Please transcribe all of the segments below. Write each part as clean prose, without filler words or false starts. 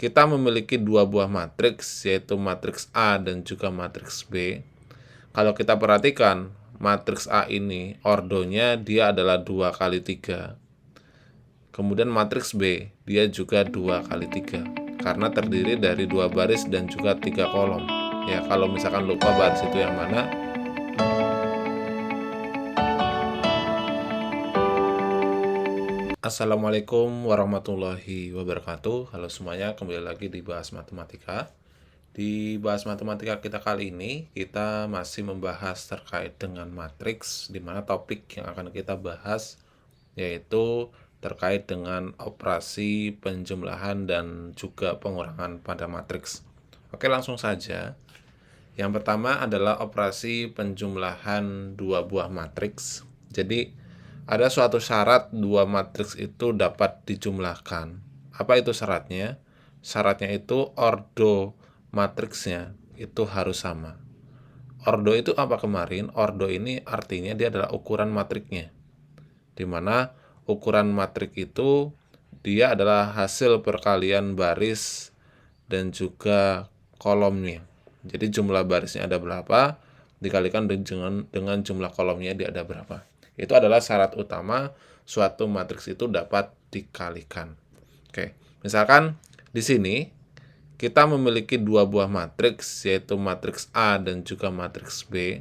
kita memiliki dua buah matriks, yaitu matriks A dan juga matriks B. Kalau kita perhatikan, matriks A ini ordonya dia adalah 2 kali 3. Kemudian matriks B, dia juga 2 kali 3. Karena terdiri dari 2 baris dan juga 3 kolom. Ya, kalau misalkan lupa baris itu yang mana, Assalamualaikum warahmatullahi wabarakatuh. Halo semuanya, kembali lagi di Bahas Matematika. Di Bahas Matematika kita kali ini, kita masih membahas terkait dengan matriks, di mana topik yang akan kita bahas yaitu terkait dengan operasi penjumlahan dan juga pengurangan pada matriks. Oke, langsung saja. Yang pertama adalah operasi penjumlahan dua buah matriks. Jadi, ada suatu syarat dua matriks itu dapat dijumlahkan. Apa itu syaratnya? Syaratnya itu ordo matriksnya itu harus sama. Ordo itu apa kemarin? Ordo ini artinya dia adalah ukuran matriknya. Di mana ukuran matrik itu dia adalah hasil perkalian baris dan juga kolomnya. Jadi jumlah barisnya ada berapa dikalikan dengan jumlah kolomnya dia ada berapa. Itu adalah syarat utama suatu matriks itu dapat dikalikan. Oke, misalkan di sini kita memiliki dua buah matriks, yaitu matriks A dan juga matriks B.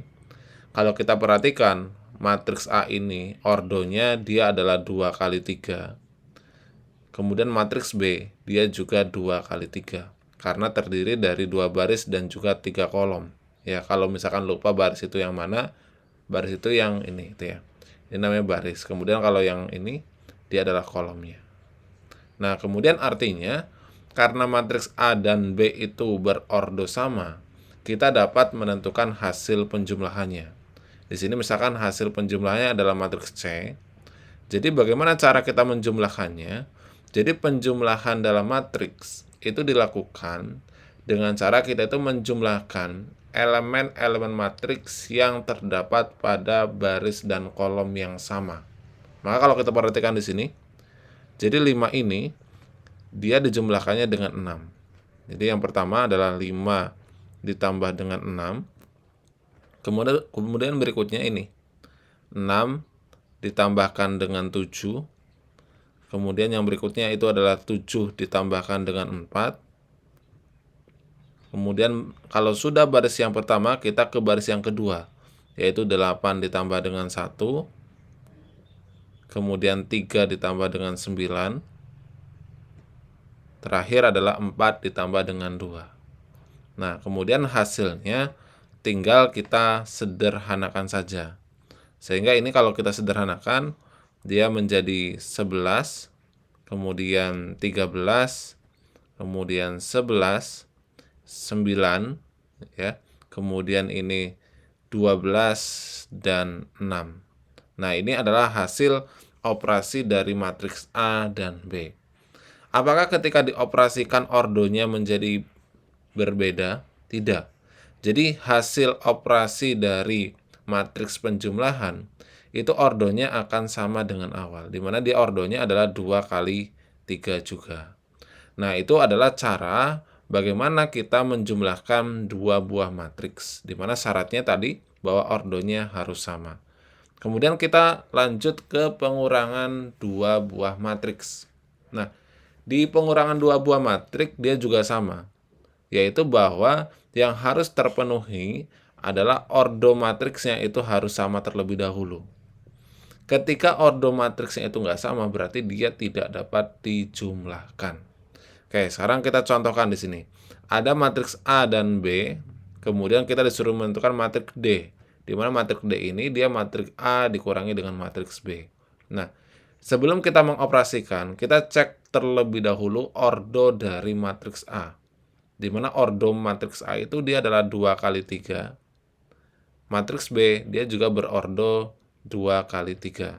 Kalau kita perhatikan, matriks A ini ordonya dia adalah 2 kali 3. Kemudian matriks B, dia juga 2 kali 3. Karena terdiri dari 2 baris dan juga 3 kolom. Ya, kalau misalkan lupa baris itu yang mana, baris itu yang ini itu ya. Ini namanya baris. Kemudian kalau yang ini dia adalah kolomnya. Nah, kemudian artinya karena matriks A dan B itu berordo sama, kita dapat menentukan hasil penjumlahannya. Di sini misalkan hasil penjumlahannya adalah matriks C. Jadi bagaimana cara kita menjumlahkannya? Jadi penjumlahan dalam matriks itu dilakukan dengan cara kita itu menjumlahkan elemen-elemen matriks yang terdapat pada baris dan kolom yang sama. Maka kalau kita perhatikan di sini, jadi 5 ini dia dijumlahkannya dengan 6. Jadi yang pertama adalah 5 ditambah dengan 6. Kemudian berikutnya ini 6 ditambahkan dengan 7. Kemudian yang berikutnya itu adalah 7 ditambahkan dengan 4. Kemudian kalau sudah baris yang pertama, kita ke baris yang kedua, yaitu 8 ditambah dengan 1. Kemudian 3 ditambah dengan 9. Terakhir adalah 4 ditambah dengan 2. Nah, kemudian hasilnya tinggal kita sederhanakan saja. Sehingga ini kalau kita sederhanakan, dia menjadi 11, kemudian 13, kemudian 11, 9, ya. Kemudian ini 12 dan 6. Nah, ini adalah hasil operasi dari matriks A dan B. Apakah ketika dioperasikan ordonya menjadi berbeda? Tidak. Jadi hasil operasi dari matriks penjumlahan itu ordonya akan sama dengan awal, di mana dia ordonya adalah 2 kali 3 juga. Nah, itu adalah cara bagaimana kita menjumlahkan dua buah matriks, di mana syaratnya tadi bahwa ordonya harus sama. Kemudian kita lanjut ke pengurangan dua buah matriks. Nah, di pengurangan dua buah matriks dia juga sama, yaitu bahwa yang harus terpenuhi adalah ordo matriksnya itu harus sama terlebih dahulu. Ketika ordo matriksnya itu nggak sama, berarti dia tidak dapat dijumlahkan. Oke, sekarang kita contohkan di sini. Ada matriks A dan B, kemudian kita disuruh menentukan matriks D, di mana matriks D ini dia matriks A dikurangi dengan matriks B. Nah, sebelum kita mengoperasikan, kita cek terlebih dahulu ordo dari matriks A. Di mana ordo matriks A itu dia adalah 2 kali 3. Matriks B dia juga berordo 2 kali 3.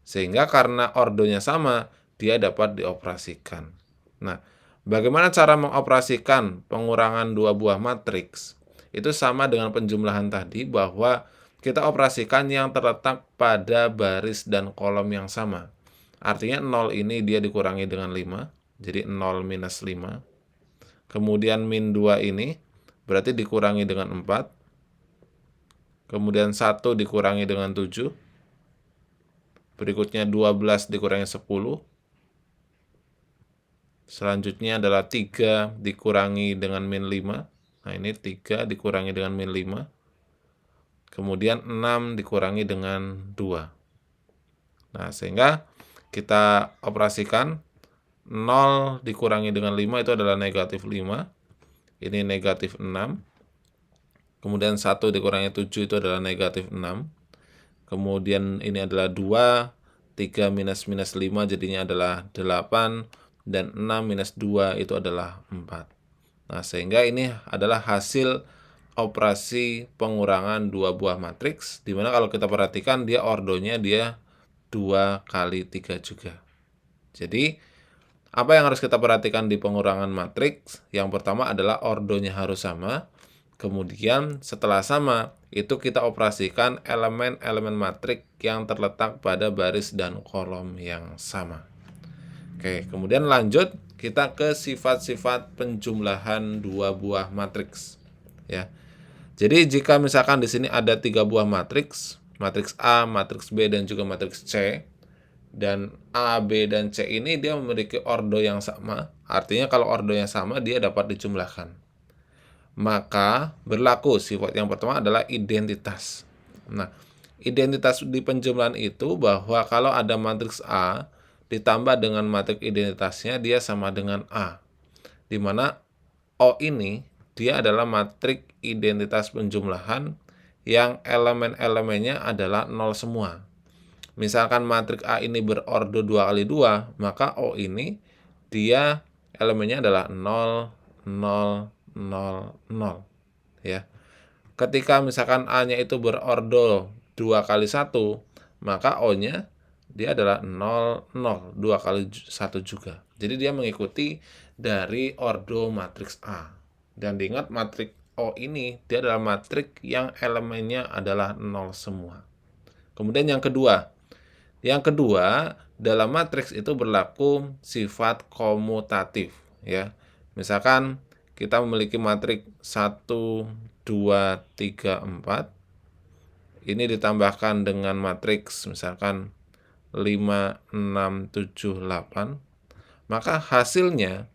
Sehingga karena ordonya sama, dia dapat dioperasikan. Nah, bagaimana cara mengoperasikan pengurangan dua buah matriks? Itu sama dengan penjumlahan tadi, bahwa kita operasikan yang terletak pada baris dan kolom yang sama. Artinya 0 ini dia dikurangi dengan 5, jadi 0 minus 5. kemudian min 2 ini berarti dikurangi dengan 4, kemudian 1 dikurangi dengan 7, berikutnya 12 dikurangi 10, selanjutnya adalah 3 dikurangi dengan min 5, nah ini 3 dikurangi dengan min 5, kemudian 6 dikurangi dengan 2. Nah, sehingga kita operasikan 0 dikurangi dengan 5 itu adalah negatif 5, ini negatif 6, kemudian 1 dikurangi 7 itu adalah negatif 6, kemudian ini adalah 2, 3 minus 5 jadinya adalah 8, dan 6 minus 2 itu adalah 4. Nah, sehingga ini adalah hasil operasi pengurangan dua buah matriks, dimana kalau kita perhatikan dia ordonya dia 2 kali 3 juga. Jadi, apa yang harus kita perhatikan di pengurangan matriks? Yang pertama adalah ordonya harus sama. Kemudian setelah sama, itu kita operasikan elemen-elemen matriks yang terletak pada baris dan kolom yang sama. Oke, kemudian lanjut kita ke sifat-sifat penjumlahan dua buah matriks. Ya. Jadi jika misalkan di sini ada 3 buah matriks, matriks A, matriks B, dan juga matriks C, dan A, B, dan C ini dia memiliki ordo yang sama, artinya kalau ordonya sama dia dapat dijumlahkan. Maka berlaku sifat yang pertama adalah identitas. Nah, identitas di penjumlahan itu bahwa kalau ada matriks A ditambah dengan matriks identitasnya dia sama dengan A, di mana O ini dia adalah matriks identitas penjumlahan yang elemen-elemennya adalah 0 semua. Misalkan matriks A ini berordo 2 kali 2, maka O ini dia elemennya adalah 0, 0, 0, 0. Ya. Ketika misalkan A-nya itu berordo 2 kali 1, maka O-nya dia adalah 0, 0, 2 kali 1 juga. Jadi dia mengikuti dari ordo matriks A. Dan diingat matriks O ini dia adalah matriks yang elemennya adalah 0 semua. Kemudian yang kedua, dalam matriks itu berlaku sifat komutatif, ya. Misalkan kita memiliki matriks 1, 2, 3, 4. Ini ditambahkan dengan matriks misalkan 5, 6, 7, 8. Maka hasilnya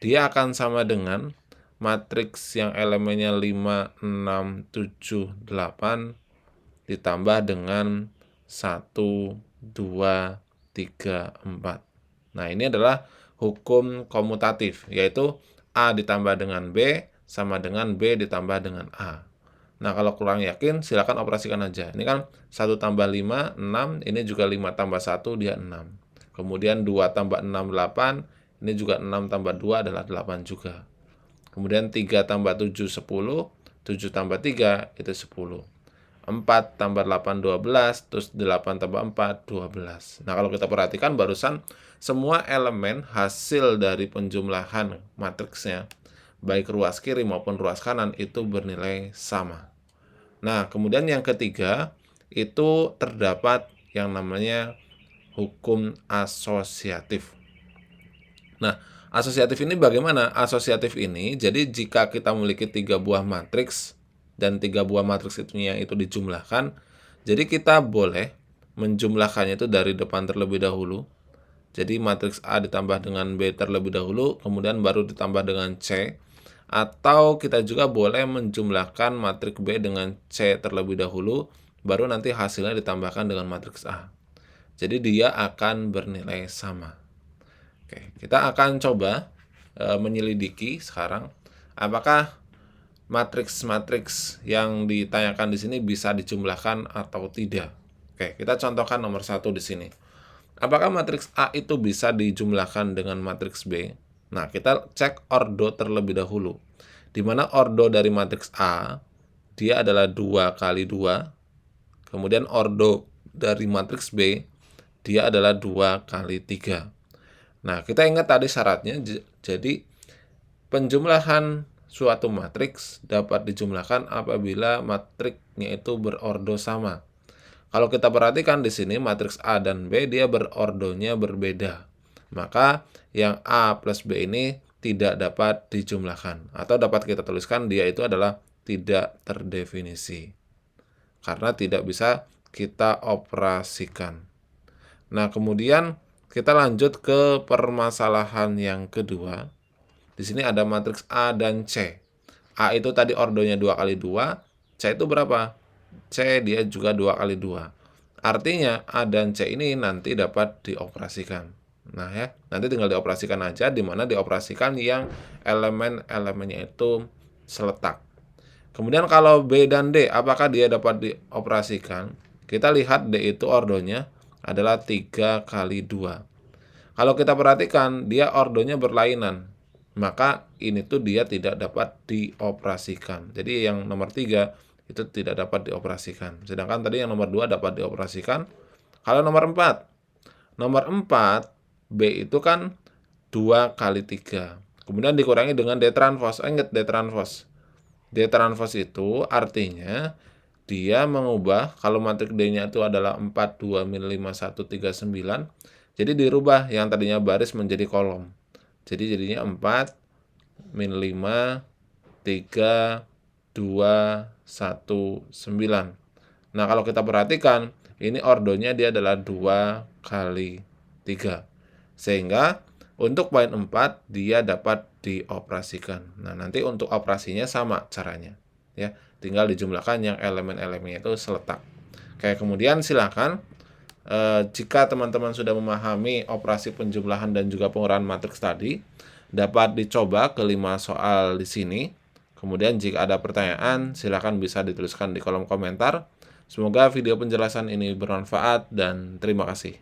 dia akan sama dengan matriks yang elemennya 5, 6, 7, 8 ditambah dengan 1, 2, 3, 4. Nah, ini adalah hukum komutatif, yaitu A ditambah dengan B sama dengan B ditambah dengan A. Nah, kalau kurang yakin, silakan operasikan aja. Ini kan 1 tambah 5, 6, ini juga 5 tambah 1, dia 6. Kemudian 2 tambah 6, 8, ini juga 6 tambah 2 adalah 8 juga. Kemudian 3 tambah 7, 10, 7 tambah 3, itu 10. 4 tambah 8, 12, terus 8 tambah 4, 12. Nah, kalau kita perhatikan barusan semua elemen hasil dari penjumlahan matriksnya, baik ruas kiri maupun ruas kanan, itu bernilai sama. Nah, kemudian yang ketiga, itu terdapat yang namanya hukum asosiatif. Nah, asosiatif ini bagaimana? Asosiatif ini, jadi jika kita memiliki 3 buah matriks, dan 3 buah matriks itu dijumlahkan, jadi kita boleh menjumlahkannya itu dari depan terlebih dahulu. Jadi matriks A ditambah dengan B terlebih dahulu, kemudian baru ditambah dengan C. Atau kita juga boleh menjumlahkan matriks B dengan C terlebih dahulu, baru nanti hasilnya ditambahkan dengan matriks A. Jadi dia akan bernilai sama. Oke, kita akan coba menyelidiki sekarang apakah matriks-matriks yang ditanyakan di sini bisa dijumlahkan atau tidak. Oke, kita contohkan nomor 1 di sini. Apakah matriks A itu bisa dijumlahkan dengan matriks B? Nah, kita cek ordo terlebih dahulu. Di mana ordo dari matriks A, dia adalah 2 kali 2. Kemudian ordo dari matriks B, dia adalah 2 kali 3. Nah, kita ingat tadi syaratnya, jadi penjumlahan suatu matriks dapat dijumlahkan apabila matriksnya itu berordo sama. Kalau kita perhatikan di sini matriks A dan B dia berordonya berbeda. Maka yang A plus B ini tidak dapat dijumlahkan. Atau dapat kita tuliskan dia itu adalah tidak terdefinisi. Karena tidak bisa kita operasikan. Nah, kemudian kita lanjut ke permasalahan yang kedua. Di sini ada matriks A dan C. A itu tadi ordonya 2 kali 2, C itu berapa? C dia juga 2 kali 2. Artinya A dan C ini nanti dapat dioperasikan. Nah ya, nanti tinggal dioperasikan aja, di mana dioperasikan yang elemen-elemennya itu seletak. Kemudian kalau B dan D, apakah dia dapat dioperasikan? Kita lihat D itu ordonya adalah 3 kali 2. Kalau kita perhatikan, dia ordonya berlainan. Maka ini tuh dia tidak dapat dioperasikan. Jadi yang nomor 3 itu tidak dapat dioperasikan. Sedangkan tadi yang nomor 2 dapat dioperasikan. Kalau nomor 4, B itu kan 2 kali 3. Kemudian dikurangi dengan D transpos. Ingat D transpos. D transpos itu artinya dia mengubah, kalau matrik D-nya itu adalah 4, 2, min 5, 1, 3, 9. Jadi dirubah yang tadinya baris menjadi kolom. Jadi jadinya 4, min 5, 3, 2, 1, 9. Nah, kalau kita perhatikan, ini ordonya dia adalah 2 kali 3. Sehingga untuk poin 4 dia dapat dioperasikan. Nah, nanti untuk operasinya sama caranya. Ya, tinggal dijumlahkan yang elemen-elemennya itu seletak. Oke, kemudian silakan jika teman-teman sudah memahami operasi penjumlahan dan juga penguraian matriks tadi, dapat dicoba ke 5 soal di sini. Kemudian jika ada pertanyaan, silakan bisa dituliskan di kolom komentar. Semoga video penjelasan ini bermanfaat dan terima kasih.